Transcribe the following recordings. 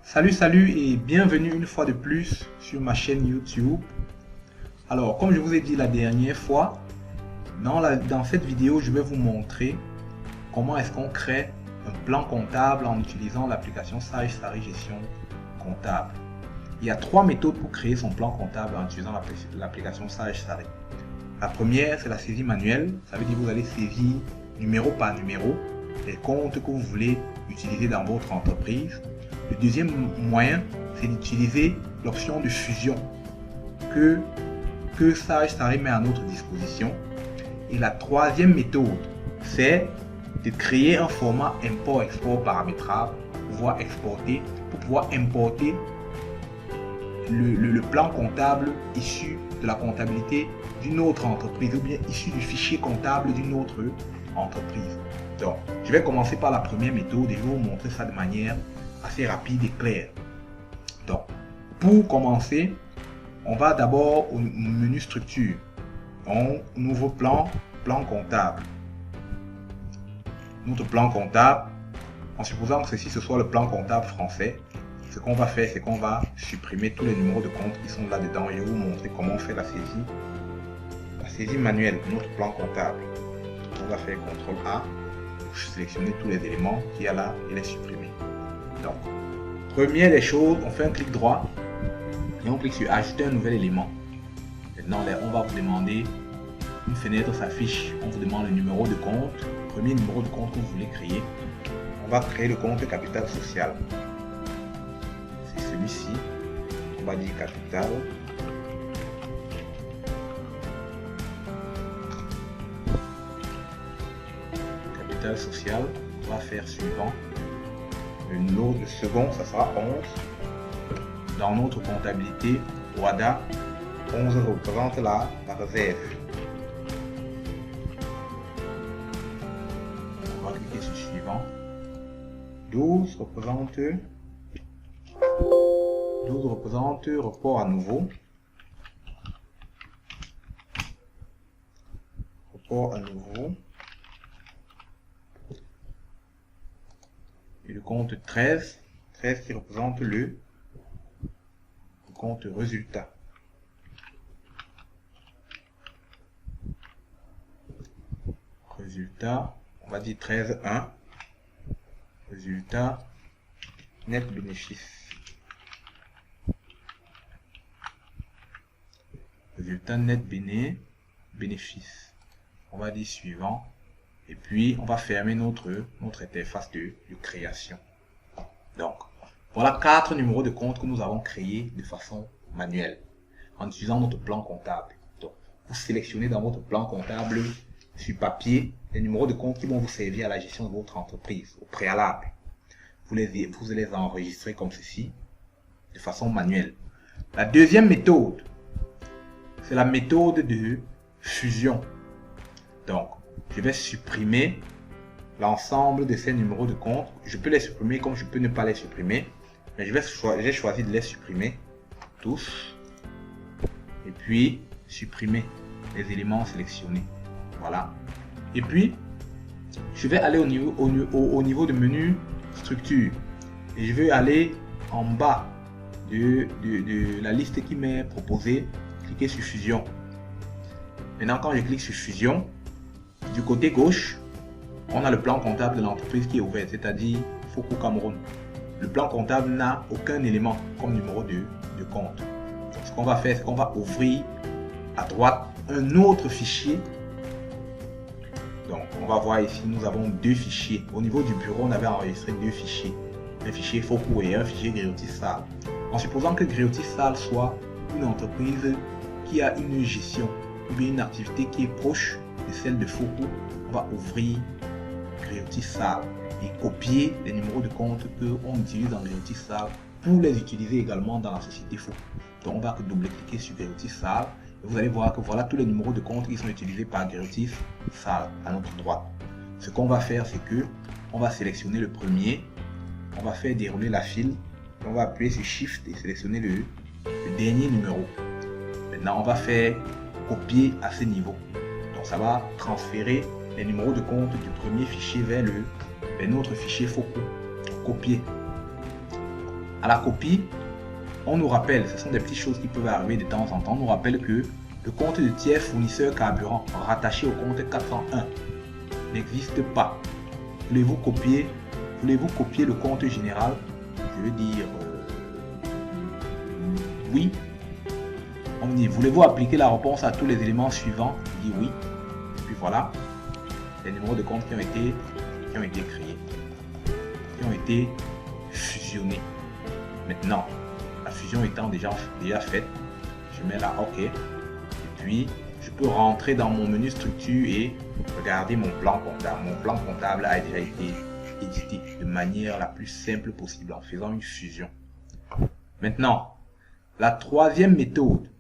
Salut et bienvenue une fois de plus sur ma chaîne YouTube. Alors, comme je vous ai dit la dernière fois, dans cette vidéo, je vais vous montrer comment est-ce qu'on crée un plan comptable en utilisant l'application Sage Sari Gestion Comptable. Il y a trois méthodes pour créer son plan comptable en utilisant l'application Sage Sari. La première, c'est la saisie manuelle. Ça veut dire que vous allez saisir numéro par numéro les comptes que vous voulez utiliser dans votre entreprise. Le deuxième moyen, c'est d'utiliser l'option de fusion que Sage Sari met à notre disposition. Et la troisième méthode, c'est de créer un format import-export paramétrable pour pouvoir importer le plan comptable issu de la comptabilité d'une autre entreprise ou bien issu du fichier comptable d'une autre entreprise. Donc, je vais commencer par la première méthode et je vais vous montrer ça de manière assez rapide et claire. Donc, pour commencer, on va d'abord au menu structure. Donc, nouveau plan comptable. Notre plan comptable, en supposant que ceci ce soit le plan comptable français, ce qu'on va faire, c'est qu'on va supprimer tous les numéros de compte qui sont là-dedans. Je vais vous montrer comment on fait la saisie manuelle de notre plan comptable. On va faire CTRL A pour sélectionner tous les éléments qu'il y a là et les supprimer. Donc, première des choses, on fait un clic droit et on clique sur ajouter un nouvel élément. Maintenant, on va vous demander, une fenêtre s'affiche, on vous demande le numéro de compte, le premier numéro de compte que vous voulez créer. On va créer le compte capital social. C'est celui-ci. On va dire capital. Capital social. On va faire suivant. Le second, ça sera 11. Dans notre comptabilité, WADA, 11 représente la réserve. On va cliquer sur suivant. 12 représente report à nouveau. Report à nouveau. Et le compte 13 qui représente le compte résultat. Résultat, on va dire 13.1. Résultat, net bénéfice. Résultat net bénéfice. On va dire suivant. Et puis, on va fermer notre interface de création. Donc, voilà 4 numéros de compte que nous avons créés de façon manuelle en utilisant notre plan comptable. Donc, vous sélectionnez dans votre plan comptable sur papier les numéros de compte qui vont vous servir à la gestion de votre entreprise au préalable. Vous les enregistrez comme ceci de façon manuelle. La deuxième méthode, c'est la méthode de fusion. Donc, je vais supprimer l'ensemble de ces numéros de compte. Je peux les supprimer comme je peux ne pas les supprimer. Mais j'ai choisi de les supprimer tous. Et puis, supprimer les éléments sélectionnés. Voilà. Et puis, je vais aller au niveau de menu structure. Et je vais aller en bas de la liste qui m'est proposée. Cliquer sur fusion. Maintenant, quand je clique sur fusion, du côté gauche, on a le plan comptable de l'entreprise qui est ouvert, c'est-à-dire Foko Cameroun. Le plan comptable n'a aucun élément comme numéro de compte. Donc, ce qu'on va faire, c'est qu'on va ouvrir à droite un autre fichier. Donc, on va voir ici, nous avons deux fichiers. Au niveau du bureau, on avait enregistré deux fichiers. Un fichier Foko et un fichier Greotis Sal. En supposant que Greotis Sal soit une entreprise qui a une gestion ou bien une activité qui est proche de celle de Foko, on va ouvrir Greotis Sal et copier les numéros de compte qu'on utilise dans Greotis Sal pour les utiliser également dans la société Foko. Donc on va double-cliquer sur Greotis Sal et vous allez voir que voilà tous les numéros de compte qui sont utilisés par Greotis Sal à notre droite. Ce qu'on va faire, c'est que on va sélectionner le premier, on va faire dérouler la file, on va appuyer sur Shift et sélectionner le dernier numéro. Maintenant on va faire copier à ce niveau. Donc ça va transférer les numéros de compte du premier fichier vers notre fichier Foko. Copier. à la copie, on nous rappelle, ce sont des petites choses qui peuvent arriver de temps en temps, on nous rappelle que le compte de tiers fournisseur carburant rattaché au compte 401 n'existe pas. Voulez-vous copier le compte général? Je veux dire oui. On dit, voulez-vous appliquer la réponse à tous les éléments suivants? Je dis oui. Et puis voilà, les numéros de compte qui ont été créés, qui ont été fusionnés. Maintenant, la fusion étant déjà faite, je mets là OK. Et puis, je peux rentrer dans mon menu structure et regarder mon plan comptable. Mon plan comptable a déjà été édité de manière la plus simple possible en faisant une fusion. Maintenant, la troisième méthode,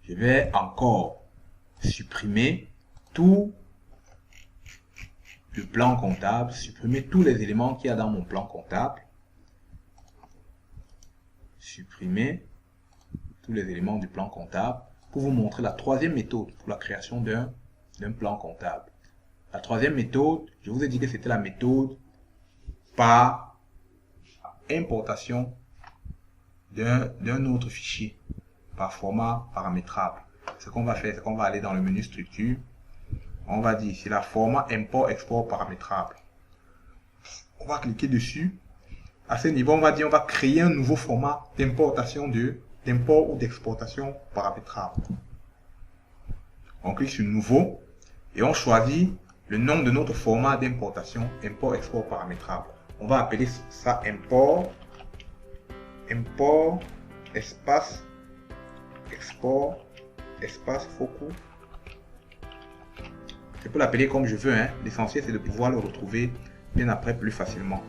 je vais encore supprimer tout le plan comptable, supprimer tous les éléments qu'il y a dans mon plan comptable, supprimer tous les éléments du plan comptable pour vous montrer la troisième méthode pour la création d'un plan comptable. La troisième méthode, je vous ai dit que c'était la méthode par importation d'un autre fichier par format paramétrable. Ce qu'on va faire, c'est qu'on va aller dans le menu structure. On va dire ici la format import export paramétrable. On va cliquer dessus. À ce niveau, on va dire on va créer un nouveau format d'importation d'import ou d'exportation paramétrable. On clique sur nouveau et on choisit le nom de notre format d'importation import export paramétrable. On va appeler ça import espace export espace focus. Je peux l'appeler comme je veux, hein. L'essentiel c'est de pouvoir le retrouver bien après plus facilement.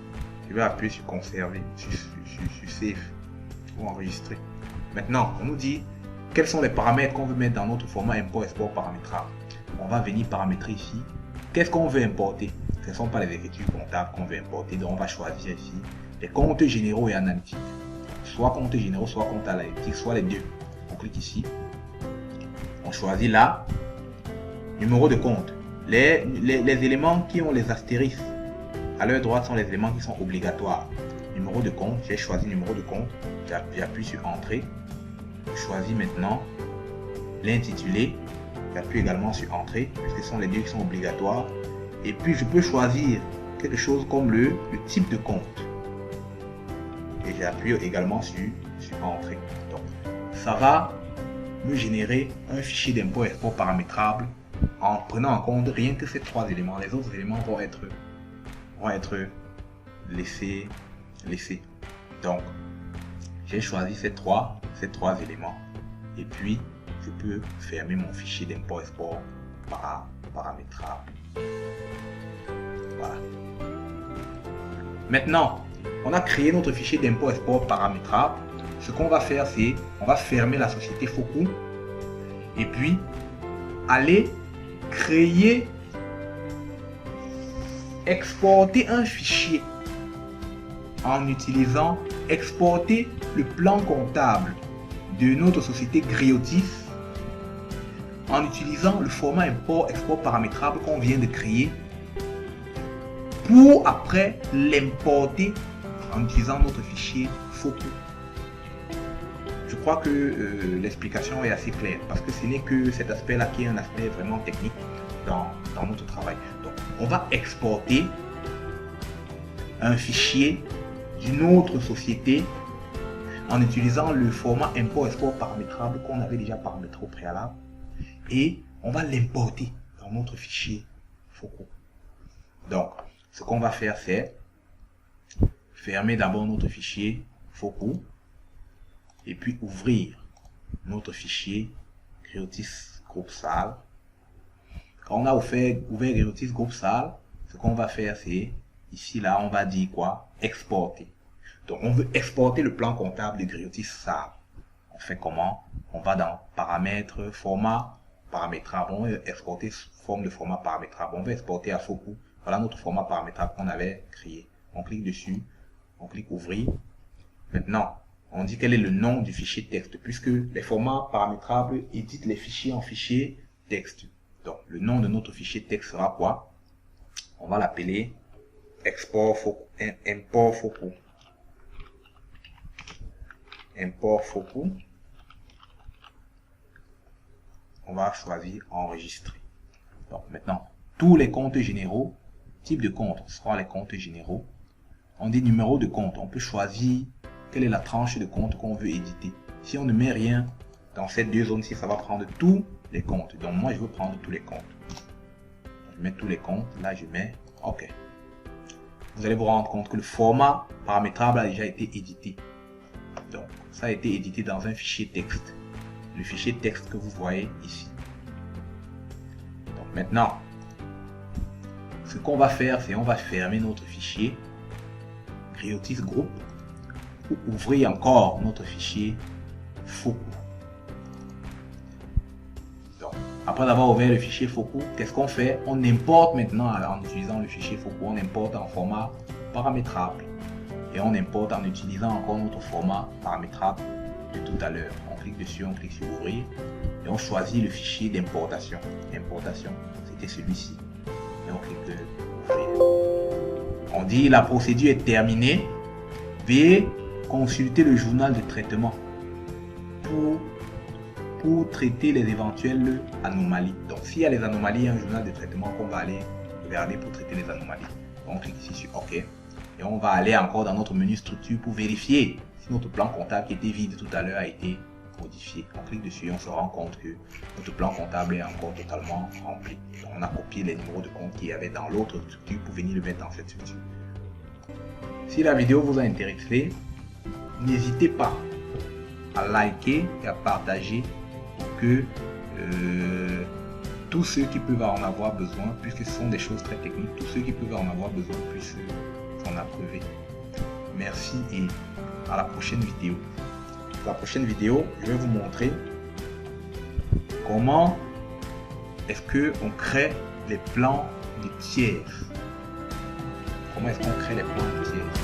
Je vais appuyer sur conserver, sur save ou enregistrer. Maintenant, on nous dit quels sont les paramètres qu'on veut mettre dans notre format import export paramétrable. On va venir paramétrer ici. Qu'est-ce qu'on veut importer? Ce ne sont pas les écritures comptables qu'on veut importer, donc on va choisir ici les comptes généraux et analytiques. Soit comptes généraux, soit comptes analytiques, soit les deux. On clique ici. On choisit là, numéro de compte. Les éléments qui ont les astérisques à leur droite sont les éléments qui sont obligatoires. Numéro de compte, j'ai choisi numéro de compte, j'appuie sur entrée. Je choisis maintenant l'intitulé, j'appuie également sur entrée, puisque ce sont les deux qui sont obligatoires. Et puis je peux choisir quelque chose comme le type de compte. Et j'appuie également sur entrée. Donc, ça va me générer un fichier d'import export paramétrable en prenant en compte rien que ces trois éléments. Les autres éléments vont être laissés. Donc, j'ai choisi ces trois éléments et puis je peux fermer mon fichier d'import export paramétrable. Voilà. Maintenant, on a créé notre fichier d'import export paramétrable. Ce qu'on va faire, c'est on va fermer la société Focus et puis aller créer, exporter un fichier en utilisant exporter le plan comptable de notre société Griotis en utilisant le format import export paramétrable qu'on vient de créer pour après l'importer en utilisant notre fichier Focus. Je crois que l'explication est assez claire parce que ce n'est que cet aspect-là qui est un aspect vraiment technique dans notre travail. Donc, on va exporter un fichier d'une autre société en utilisant le format import export paramétrable qu'on avait déjà paramétré au préalable et on va l'importer dans notre fichier Focus. Donc, ce qu'on va faire, c'est fermer d'abord notre fichier Focus et puis ouvrir notre fichier Griotis Groupe Salle. Quand on a ouvert Griotis Groupe Salle, ce qu'on va faire, c'est ici, là, on va dire quoi? Exporter. Donc, on veut exporter le plan comptable de Griotis Salle. On fait comment? On va dans paramètres, format paramétrable. On veut exporter sous forme de format paramétrable. On veut exporter à Focus. Voilà notre format paramétrable qu'on avait créé. On clique dessus. On clique ouvrir. Maintenant, on dit quel est le nom du fichier texte, puisque les formats paramétrables éditent les fichiers en fichier texte. Donc, le nom de notre fichier texte sera quoi? On va l'appeler export Foku, import Foku. Import Foku. On va choisir enregistrer. Donc maintenant, tous les comptes généraux, type de compte, ce sera les comptes généraux. On dit numéro de compte. On peut choisir quelle est la tranche de compte qu'on veut éditer. Si on ne met rien dans ces deux zones-ci, ça va prendre tous les comptes. Donc moi, je veux prendre tous les comptes. Je mets tous les comptes. Là, je mets OK. Vous allez vous rendre compte que le format paramétrable a déjà été édité. Donc, ça a été édité dans un fichier texte. Le fichier texte que vous voyez ici. Donc maintenant, ce qu'on va faire, c'est on va fermer notre fichier Creotis Group pour ouvrir encore notre fichier Foku. Donc, après avoir ouvert le fichier Foku, qu'est-ce qu'on fait? On importe maintenant en utilisant le fichier Foku, on importe en format paramétrable. Et on importe en utilisant encore notre format paramétrable de tout à l'heure. On clique dessus, on clique sur ouvrir et on choisit le fichier d'importation. Importation, c'était celui-ci. Et on clique sur ouvrir. On dit la procédure est terminée. Veuillez consulter le journal de traitement pour traiter les éventuelles anomalies. Donc s'il y a les anomalies, il y a un journal de traitement qu'on va aller regarder pour traiter les anomalies. On clique ici sur OK. Et on va aller encore dans notre menu structure pour vérifier si notre plan comptable qui était vide tout à l'heure a été modifié. On clique dessus et on se rend compte que notre plan comptable est encore totalement rempli. Donc on a copié les numéros de compte qu'il y avait dans l'autre structure pour venir le mettre dans cette structure. Si la vidéo vous a intéressé, n'hésitez pas à liker et à partager pour que tous ceux qui peuvent en avoir besoin, puisque ce sont des choses très techniques, tous ceux qui peuvent en avoir besoin puissent s'en approuver. Merci et à la prochaine vidéo. Dans la prochaine vidéo, je vais vous montrer comment est-ce qu'on crée les plans de tiers. Comment est-ce qu'on crée les plans de tiers.